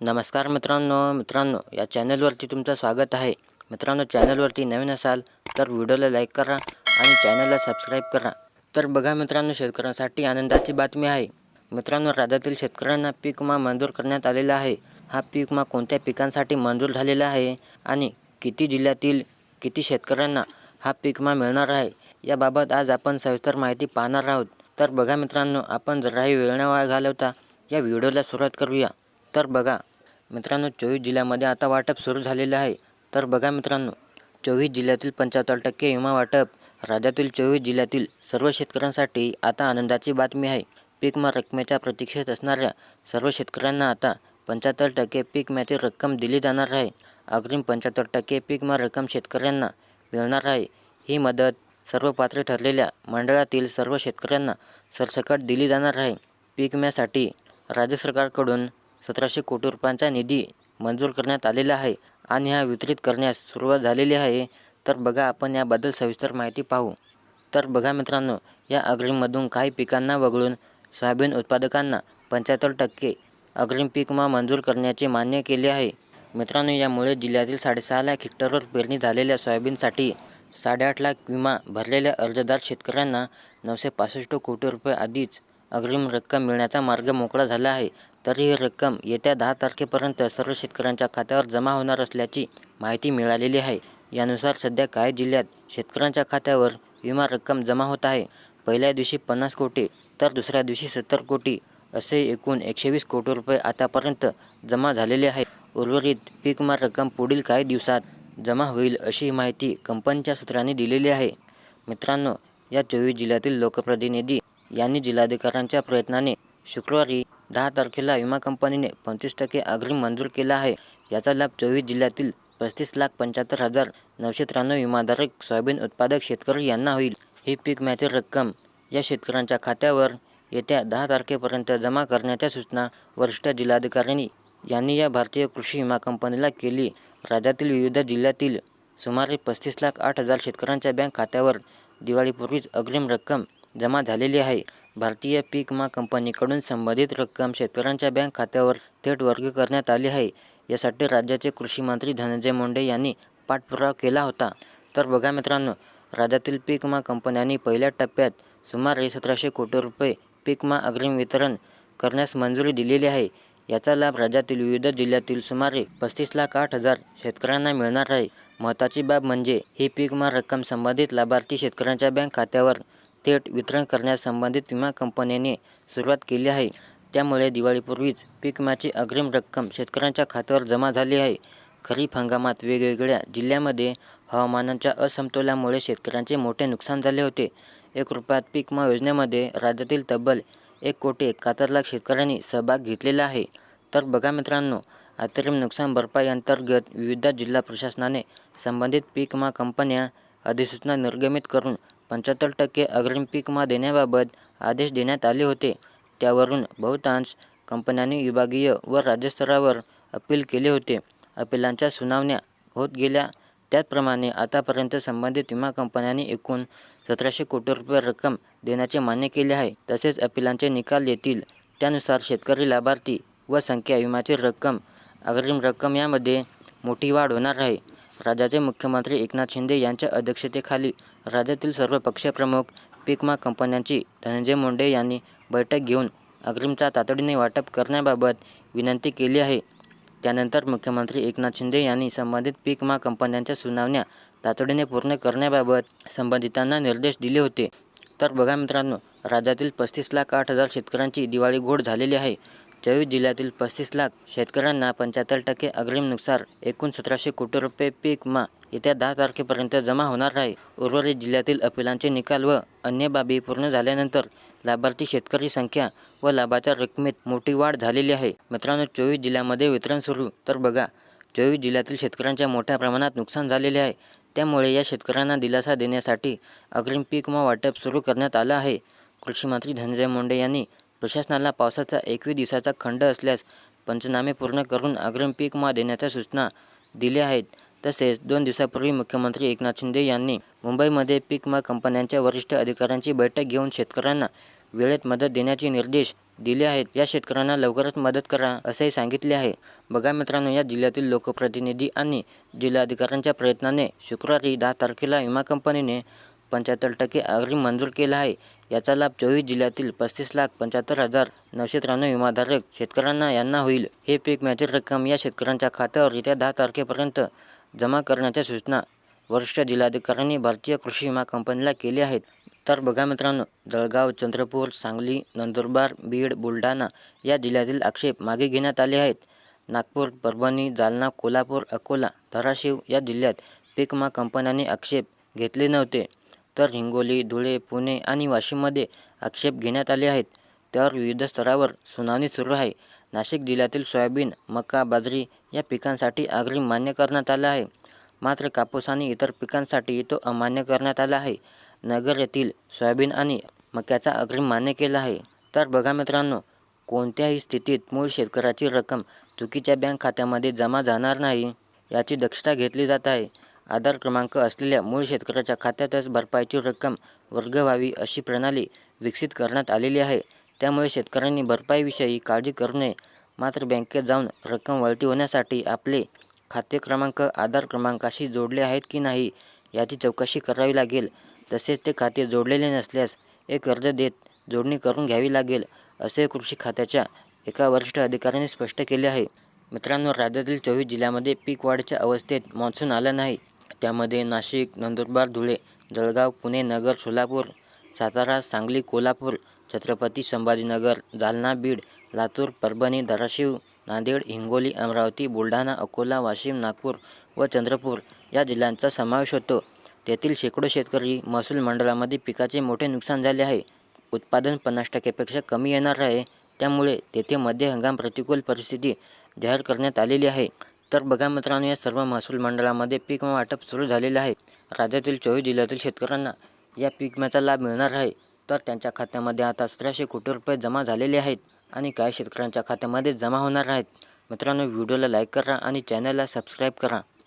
नमस्कार मित्रांनो या चॅनलवरती तुमचं स्वागत आहे। मित्रांनो, चॅनलवरती नवीन असाल तर व्हिडिओला लाईक करा आणि चॅनलला सबस्क्राईब करा। तर बघा मित्रांनो, शेतकऱ्यांसाठी आनंदाची बातमी आहे। मित्रांनो, राज्यातील शेतकऱ्यांना पीक विमा मंजूर करण्यात आलेला आहे। हा पीक विमा कोणत्या पिकांसाठी मंजूर झालेला आहे आणि किती जिल्ह्यातील किती शेतकऱ्यांना हा पीक विमा मिळणार आहे याबाबत आज आपण सविस्तर माहिती पाहणार आहोत। तर बघा मित्रांनो, आपण जराही वेळ न वाया घालवता या व्हिडिओला सुरुवात करूया। तर बघा मित्रांनो, 24 जिल्ह्यामध्ये आता वाटप सुरू झालेले आहे। तर बघा मित्रांनो, 24 जिल्ह्यातील 75% विमा वाटप। राज्यातील 24 जिल्ह्यातील सर्व शेतकऱ्यांसाठी आता आनंदाची बातमी आहे। पीक विमा रकमेच्या प्रतीक्षेत असणाऱ्या सर्व शेतकऱ्यांना आता 75% पीक विम्याची रक्कम दिली जाणार आहे। अग्रिम 75% पीक विमा रक्कम शेतकऱ्यांना मिळणार आहे। ही मदत सर्व पात्र ठरलेल्या मंडळातील सर्व शेतकऱ्यांना सरसकट दिली जाणार आहे। पीक विम्यासाठी राज्य सरकारकडून 1700 कोटी रुपयांचा निधी मंजूर करण्यात आलेला आहे आणि हा वितरित करण्यास सुरुवात झालेली आहे। तर बघा, आपण याबद्दल सविस्तर माहिती पाहू। तर बघा मित्रांनो, या अग्रिममधून काही पिकांना वगळून सोयाबीन उत्पादकांना 75% अग्रिम पीक विमा मंजूर करण्याचे मान्य केले आहे। मित्रांनो, यामुळे जिल्ह्यातील 6.5 लाख हेक्टरवर पेरणी झालेल्या सोयाबीनसाठी 8.5 लाख विमा भरलेल्या अर्जदार शेतकऱ्यांना 965 कोटी रुपये आधीच अग्रिम रक्कम मिळण्याचा मार्ग मोकळा झाला आहे। तरी ही रक्कम येत्या 10 तारखेपर्यंत सर्व शेतकऱ्यांच्या खात्यावर जमा होणार असल्याची माहिती मिळालेली आहे। यानुसार सध्या काही जिल्ह्यात शेतकऱ्यांच्या खात्यावर विमा रक्कम जमा होत आहे। पहिल्या दिवशी 50 कोटी तर दुसऱ्या दिवशी 70 कोटी असे एकूण 120 कोटी रुपये आतापर्यंत जमा झालेले आहेत। उर्वरित पीक विमा रक्कम पुढील काही दिवसात जमा होईल अशी माहिती कंपनीच्या सूत्रांनी दिलेली आहे। मित्रांनो, या 24 जिल्ह्यातील लोकप्रतिनिधी यांनी जिल्हाधिकाऱ्यांच्या प्रयत्नाने शुक्रवारी 10 तारखेला विमा कंपनीने 25% अग्रिम मंजूर केला आहे। याचा लाभ 24 जिल्ह्यातील 35,75,993 विमाधारक सोयाबीन उत्पादक शेतकरी यांना होईल। ही पीक विम्याची रक्कम या शेतकऱ्यांच्या खात्यावर येत्या 10 तारखेपर्यंत जमा करण्याच्या सूचना वरिष्ठ जिल्हाधिकाऱ्यांनी यांनी या भारतीय कृषी विमा कंपनीला केली। राज्यातील विविध जिल्ह्यातील सुमारे 35,08,000 शेतकऱ्यांच्या बँक खात्यावर दिवाळीपूर्वीच अग्रिम रक्कम जमा झालेली आहे। भारतीय पीक विमा कंपनीकडून संबंधित रक्कम शेतकऱ्यांच्या बँक खात्यावर थेट वर्ग करण्यात आली आहे। यासाठी राज्याचे कृषी मंत्री धनंजय मुंडे यांनी पाठपुरावा केला होता। तर बघा मित्रांनो, राज्यातील पीक विमा कंपन्यांनी पहिल्या टप्प्यात सुमारे 1700 कोटी रुपये पीक विमा अग्रिम वितरण करण्यास मंजुरी दिलेली आहे। याचा लाभ राज्यातील विविध जिल्ह्यातील सुमारे 35,08,000 शेतकऱ्यांना मिळणार आहे। महत्त्वाची बाब म्हणजे ही पीक विमा रक्कम संबंधित लाभार्थी शेतकऱ्यांच्या बँक खात्यावर थेट वितरण करण्यास संबंधित विमा कंपन्यांनी सुरुवात केली आहे। त्यामुळे दिवाळीपूर्वीच पीक विम्याची अग्रिम रक्कम शेतकऱ्यांच्या खात्यावर जमा झाली आहे। खरीप हंगामात वेगवेगळ्या जिल्ह्यांमध्ये हवामानाच्या असमतोलामुळे शेतकऱ्यांचे मोठे नुकसान झाले होते। 1 रुपयात पीक विमा योजनेमध्ये राज्यातील तब्बल 1,71,00,000 शेतकऱ्यांनी सहभाग घेतलेला आहे। तर बघा मित्रांनो, अतिरिक्त नुकसान भरपाई अंतर्गत विविध जिल्हा प्रशासनाने संबंधित पीक विमा कंपन्या अधिसूचना निर्गमित करून 75% अग्रिम पीक विमा देण्याबाबत आदेश देण्यात आले होते। त्यावरून बहुतांश कंपन्यांनी विभागीय व राज्यस्तरावर अपील केले होते। अपिलांच्या सुनावण्या होत गेल्या। त्याचप्रमाणे आतापर्यंत संबंधित विमा कंपन्यांनी एकूण 1700 कोटी रुपये रक्कम देण्याचे मान्य केले आहे। तसेच अपिलांचे निकाल येतील त्यानुसार शेतकरी लाभार्थी व संख्या विम्याची रक्कम अग्रिम रक्कम यामध्ये मोठी वाढ होणार आहे। राज्याचे मुख्यमंत्री एकनाथ शिंदे यांच्या अध्यक्षतेखाली राज्यातील सर्व पक्षप्रमुख पीक विमा कंपन्यांची धनंजय मुंडे यांनी बैठक घेऊन अग्रिमचा तातडीने वाटप करण्याबाबत विनंती केली आहे। त्यानंतर मुख्यमंत्री एकनाथ शिंदे यांनी संबंधित पीक विमा कंपन्यांच्या सुनावण्या तातडीने पूर्ण करण्याबाबत संबंधितांना निर्देश दिले होते। तर बघा मित्रांनो, राज्यातील 35,08,000 शेतकऱ्यांची दिवाळी गोड झालेली आहे। 24 जिल्ह्यातील 35 लाख शेतकऱ्यांना 75% अग्रिमनुसार एकूण 1700 कोटी रुपये पीक विमा येत्या 10 तारखेपर्यंत जमा होणार आहे। उर्वरित जिल्ह्यातील अपिलांचे निकाल व अन्य बाबी पूर्ण झाल्यानंतर लाभार्थी शेतकरी संख्या व लाभाच्या रकमेत मोठी वाढ झालेली आहे। मित्रांनो, 24 जिल्ह्यामध्ये वितरण सुरू। तर बघा, 24 जिल्ह्यातील शेतकऱ्यांच्या मोठ्या प्रमाणात नुकसान झालेले आहे। त्यामुळे या शेतकऱ्यांना दिलासा देण्यासाठी अग्रिम पीक विमा वाटप सुरू करण्यात आलं आहे। कृषी मंत्री धनंजय मुंडे यांनी प्रशासनाला पावसाचा 21 दिवसाचा खंड असल्यास पंचनामे पूर्ण करून अग्रिम पीक विमा देण्याच्या सूचना दिल्या आहेत। तसेच 2 दिवसापूर्वी मुख्यमंत्री एकनाथ शिंदे यांनी मुंबईमध्ये पीक विमा कंपन्यांच्या वरिष्ठ अधिकाऱ्यांची बैठक घेऊन शेतकऱ्यांना वेळेत मदत देण्याचे निर्देश दिले आहेत. या शेतकऱ्यांना लवकरच मदत करा असेही सांगितले आहे. बघा मित्रांनो, या जिल्ह्यातील लोकप्रतिनिधी आणि जिल्हाधिकाऱ्यांच्या प्रयत्नाने शुक्रवारी 10 तारखेला विमा कंपनीने 75% अग्रिम मंजूर केला आहे. याचा लाभ 24 जिल्ह्यातील 35,75,993 विमाधारक शेतकऱ्यांना यांना होईल. हे पीक विम्याची रक्कम या शेतकऱ्यांच्या खात्यावर येत्या 10 तारखेपर्यंत जमा करण्याच्या सूचना वरिष्ठ जिल्हाधिकाऱ्यांनी भारतीय कृषी विमा कंपनीला केली आहेत. तर बघा मित्रांनो, जळगाव, चंद्रपूर, सांगली, नंदुरबार, बीड, बुलढाणा या जिल्ह्यातील आक्षेप मागे घेण्यात आले आहेत. नागपूर, परभणी, जालना, कोल्हापूर, अकोला, धाराशिव या जिल्ह्यात पीक विमा कंपन्यांनी आक्षेप घेतले नव्हते. तर हिंगोली, धुळे, पुणे आणि वाशिममध्ये आक्षेप घेण्यात आले आहेत. त्यावर विविध स्तरावर सुनावणी सुरू आहे. नाशिक जिल्ह्यातील सोयाबीन, मका, बाजरी या पिकांसाठी अग्रिम मान्य करण्यात आला आहे. मात्र कापूस आणि इतर पिकांसाठी तो अमान्य करण्यात आला आहे. नगर येथील सोयाबीन आणि मक्याचा अग्रिम मान्य केला आहे. तर बघा मित्रांनो, कोणत्याही स्थितीत मूळ शेतकऱ्याची रक्कम चुकीच्या बँक खात्यामध्ये जमा जाणार नाही याची दक्षता घेतली जात आहे. आधार क्रमांक असलेल्या मूळ शेतकऱ्याच्या खात्यातच भरपाईची रक्कम वर्ग व्हावी अशी प्रणाली विकसित करण्यात आलेली आहे. त्यामुळे शेतकऱ्यांनी भरपाईविषयी काळजी करू नये. मात्र बँकेत जाऊन रक्कम वळती होण्यासाठी आपले खाते क्रमांक आधार क्रमांकाशी जोडले आहेत की नाही याची चौकशी करावी लागेल. तसेच ते खाते जोडलेले नसल्यास एक अर्ज देत जोडणी करून घ्यावी लागेल, असे कृषी खात्याच्या एका वरिष्ठ अधिकाऱ्याने स्पष्ट केले आहे. मित्रांनो, राज्यातील 24 जिल्ह्यामध्ये पीक वाढीच्या अवस्थेत मान्सून आला नाही. त्यामध्ये नाशिक, नंदुरबार, धुळे, जळगाव, पुणे, नगर, सोलापूर, सातारा, सांगली, कोल्हापूर, छत्रपती संभाजीनगर, जालना, बीड, लातूर, परभणी, धाराशिव, नांदेड, हिंगोली, अमरावती, बुलढाणा, अकोला, वाशिम, नागपूर व चंद्रपूर या जिल्ह्यांचा समावेश होतो. तेथील शेकडो शेतकरी महसूल मंडळामध्ये पिकाचे मोठे नुकसान झाले आहे. उत्पादन 50% कमी येणार आहे. त्यामुळे तेथे मध्य हंगाम प्रतिकूल परिस्थिती जाहीर करण्यात आलेली आहे. तर बघा मित्रांनो, या सर्व महसूल मंडळामध्ये पीक विमा वाटप सुरू झालेले आहे. राज्यातील 24 जिल्ह्यातील शेतकऱ्यांना या पीक विम्याचा लाभ मिळणार आहे. तर त्यांच्या खात्यामध्ये आता 1700 कोटी रुपये जमा झालेले आहेत आणि काही शेतकऱ्यांच्या खात्यामध्ये जमा होणार आहेत. मित्रांनो, व्हिडिओला लाईक करा आणि चॅनलला सबस्क्राईब करा.